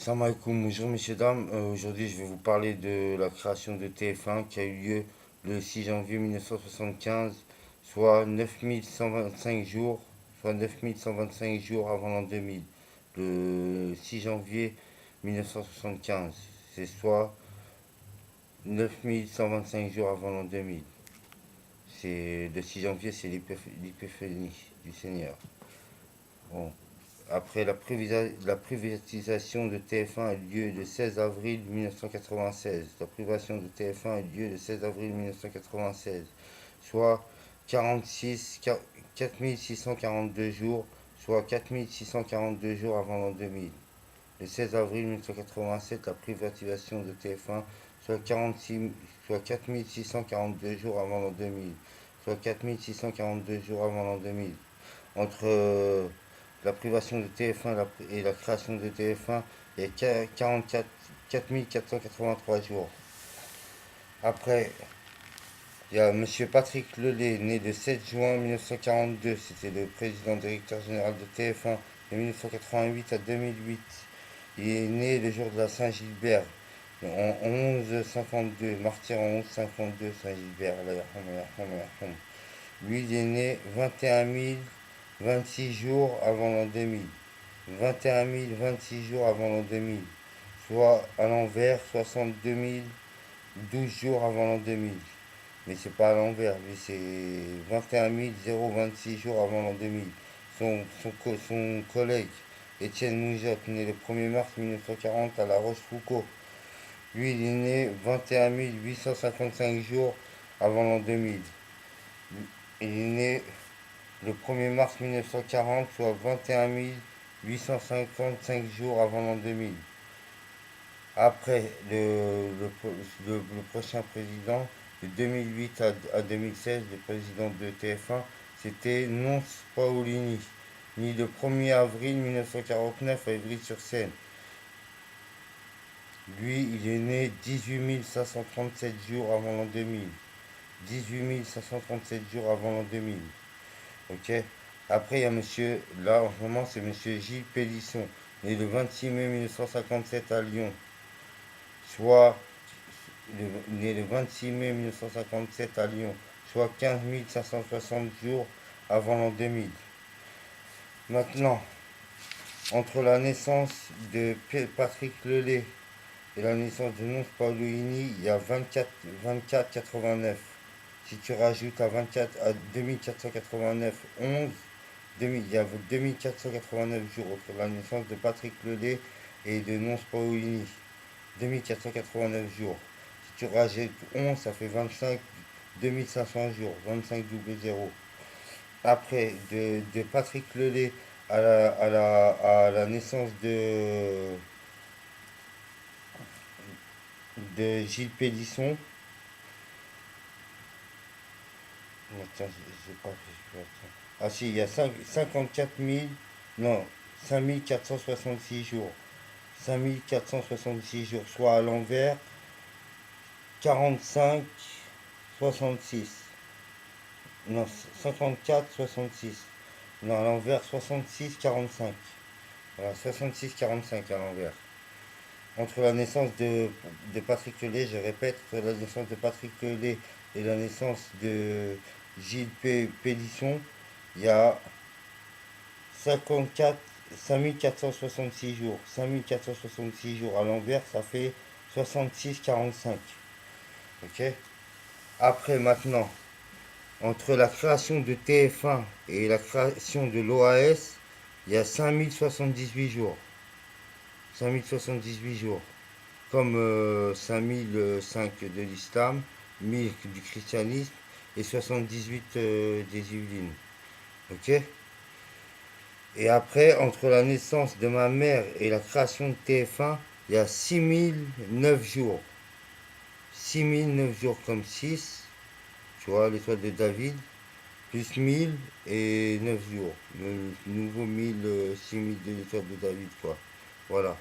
Salam alaikum, bonjour messieurs, dames. Aujourd'hui, je vais vous parler de la création de TF1 qui a eu lieu le 6 janvier 1975, soit 9125 jours, soit 9125 jours avant l'an 2000. Le 6 janvier 1975, c'est soit 9125 jours avant l'an 2000. C'est le 6 janvier, c'est l'épiphanie du Seigneur. Bon. Après la privatisation de TF1 a eu lieu le 16 avril 1996. La privation de TF1 a eu lieu le 16 avril 1996, soit 46, 4642 jours, soit 4642 jours avant l'an 2000. Le 16 avril 1987, la privatisation de TF1, soit 46, soit 4642 jours avant l'an 2000, soit 4642 jours avant l'an 2000. Entre la privation de TF1 et la création de TF1, il y a 44, 4483 jours. Après, il y a M. Patrick Lelay, né le 7 juin 1942, c'était le président directeur général de TF1 de 1988 à 2008. Il est né le jour de la Saint-Gilbert, en 1152, martyr en 1152, Saint-Gilbert. Lui, il est né 21 026 jours avant l'an 2000. 21 026 jours avant l'an 2000. Soit à l'envers 62 012 jours avant l'an 2000. Mais c'est pas à l'envers, lui c'est 21 026 jours avant l'an 2000. Son collègue Étienne Moujotte, né le 1er mars 1940 à La Rochefoucauld. Lui, il est né 21 855 jours avant l'an 2000. Il est né le 1er mars 1940, soit 21 855 jours avant l'an 2000. Après, le prochain président, de 2008 à 2016, le président de TF1, c'était Nonce Paolini, né le 1er avril 1949 à Ivry-sur-Seine. Lui, il est né 18 537 jours avant l'an 2000. 18 537 jours avant l'an 2000. Ok. Après, il y a monsieur, là en ce moment, c'est monsieur Gilles Pélisson, né le 26 mai 1957 à Lyon, soit né le 26 mai 1957 à Lyon, soit 15 560 jours avant l'an 2000. Maintenant, entre la naissance de Patrick Lelay et la naissance de Nonce Paolini, il y a 24,89. Si tu rajoutes à 24 à 2489, 11, il y a 2489 jours entre la naissance de Patrick Lelay et de Nonce Paolini. 2489 jours. Si tu rajoutes 11, ça fait 25, 2500 jours. 25 double 0. Après, de Patrick Lelay à la naissance de Gilles Pélisson. Attends, j'ai pas. Ah si, il y a 54 000, non, 5466 jours. 5466 jours, soit à l'envers 45 66. Non, 54 66. Non, à l'envers 66 45. Voilà, 66 45 à l'envers. Entre la naissance de Patrick Lelay, je répète, entre la naissance de Patrick Lelay et la naissance de Gilles Pélisson, il y a 54, 5466 jours. 5466 jours à l'envers, ça fait 66 45. Ok. Après, maintenant, entre la création de TF1 et la création de l'OAS, il y a 5078 jours. 5078 jours. Comme 5005 de l'islam, 1000 du christianisme et 78 des Yvelines. Ok. Et après, entre la naissance de ma mère et la création de TF1, il y a 6009 jours. 6009 jours comme 6, tu vois, l'étoile de David, plus 1000 et 9 jours. Le nouveau 1000, 6000 de l'étoile de David, quoi. Voilà.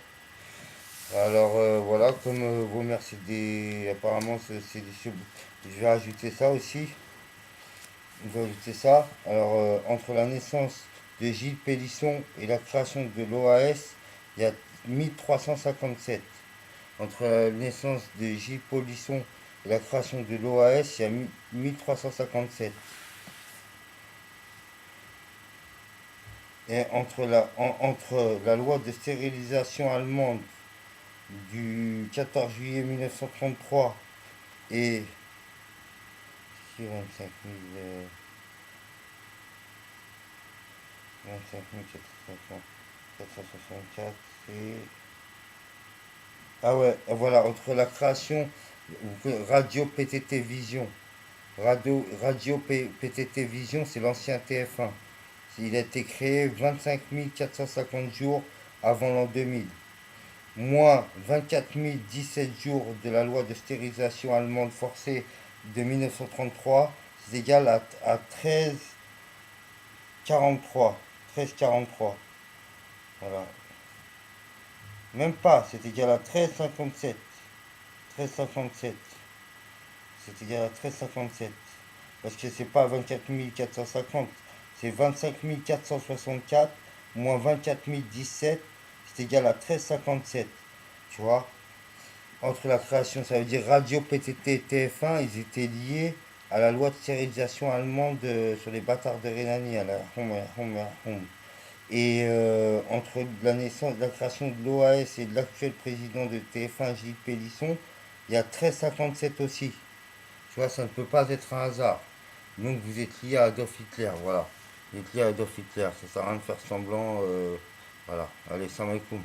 Alors, voilà, comme vous merci des. Apparemment, c'est des. Je vais ajouter ça aussi. Je vais ajouter ça. Alors, entre la naissance de Gilles Pélisson et la création de l'OAS, il y a 1357. Entre la naissance de J. Polisson et la création de l'OAS, il y a 1357. Et entre la loi de stérilisation allemande du 14 juillet 1933 et 25 464, c'est... Ah ouais, voilà, entre la création Radio PTT Vision. Radio PTT Vision, c'est l'ancien TF1. Il a été créé 25 450 jours avant l'an 2000. Moins 24 017 jours de la loi de stérilisation allemande forcée de 1933, c'est égal à 13,43. 13,43. Voilà. Même pas, c'est égal à 13,57. 13,57. C'est égal à 13,57. Parce que c'est pas 24 450, c'est 25 464 moins 24 017, c'est égal à 13,57. Tu vois? Entre la création, ça veut dire Radio PTT et TF1, ils étaient liés à la loi de stérilisation allemande sur les bâtards de Rhénanie, à la Home. Et entre la naissance, la création de l'OAS et de l'actuel président de TF1, Gilles Pélisson, il y a 13,57 aussi. Tu vois, ça ne peut pas être un hasard. Donc vous êtes lié à Adolf Hitler, voilà. Vous êtes lié à Adolf Hitler, ça sert à rien de faire semblant. Voilà. Allez, salam alaikum.